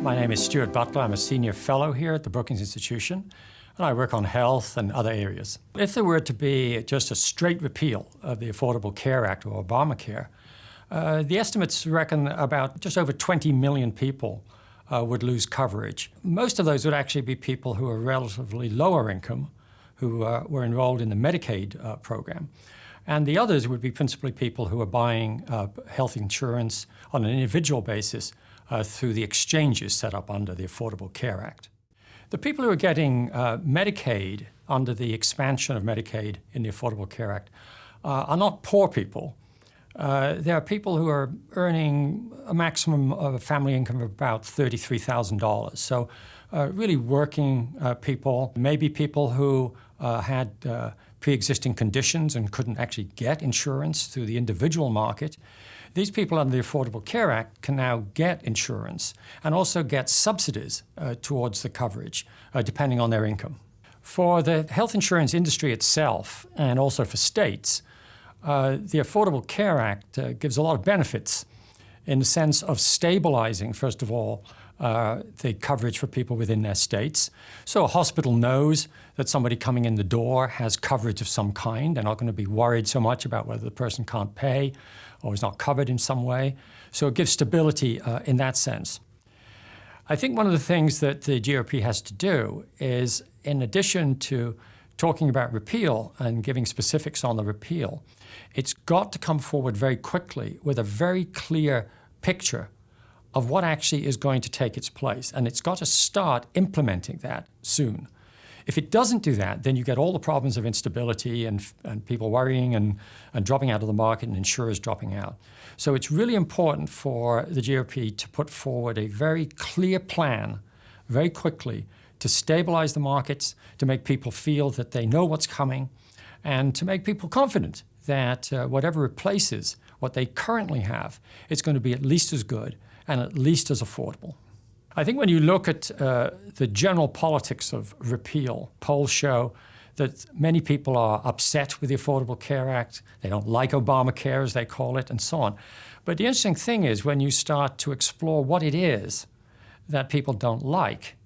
My name is Stuart Butler. I'm a senior fellow here at the Brookings Institution, and I work on health and other areas. If there were to be just a straight repeal of the Affordable Care Act or Obamacare, the estimates reckon about just over 20 million people would lose coverage. Most of those would actually be people who are relatively lower income, who were enrolled in the Medicaid program. And the others would be principally people who are buying health insurance on an individual basis through the exchanges set up under the Affordable Care Act. The people who are getting Medicaid under the expansion of Medicaid in the Affordable Care Act are not poor people. There are people who are earning a maximum of a family income of about $33,000. So really working people, maybe people who had pre-existing conditions and couldn't actually get insurance through the individual market. These people under the Affordable Care Act can now get insurance and also get subsidies towards the coverage, depending on their income. For the health insurance industry itself, and also for states, the Affordable Care Act gives a lot of benefits in the sense of stabilizing, first of all, the coverage for people within their states. So a hospital knows that somebody coming in the door has coverage of some kind. They're not going to be worried so much about whether the person can't pay or is not covered in some way. So it gives stability in that sense. I think one of the things that the GOP has to do is, in addition to talking about repeal and giving specifics on the repeal, it's got to come forward very quickly with a very clear picture of what actually is going to take its place. And it's got to start implementing that soon. If it doesn't do that, then you get all the problems of instability and people worrying and dropping out of the market and insurers dropping out. So it's really important for the GOP to put forward a very clear plan very quickly to stabilize the markets, to make people feel that they know what's coming, and to make people confident that whatever replaces what they currently have, it's going to be at least as good and at least as affordable. I think when you look at the general politics of repeal, polls show that many people are upset with the Affordable Care Act. They don't like Obamacare, as they call it, and so on. But the interesting thing is when you start to explore what it is that people don't like,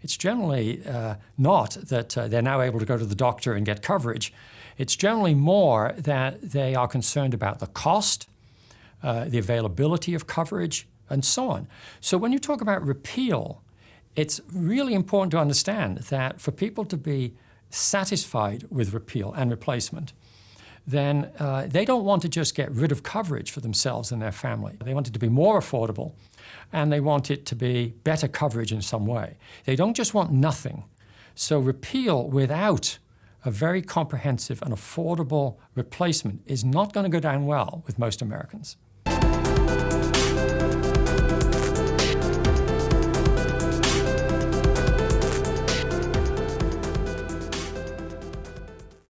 it's generally not that they're now able to go to the doctor and get coverage. It's generally more that they are concerned about the cost, the availability of coverage, and so on. So when you talk about repeal, it's really important to understand that for people to be satisfied with repeal and replacement, then they don't want to just get rid of coverage for themselves and their family. They want it to be more affordable, and they want it to be better coverage in some way. They don't just want nothing. So repeal without a very comprehensive and affordable replacement is not going to go down well with most Americans.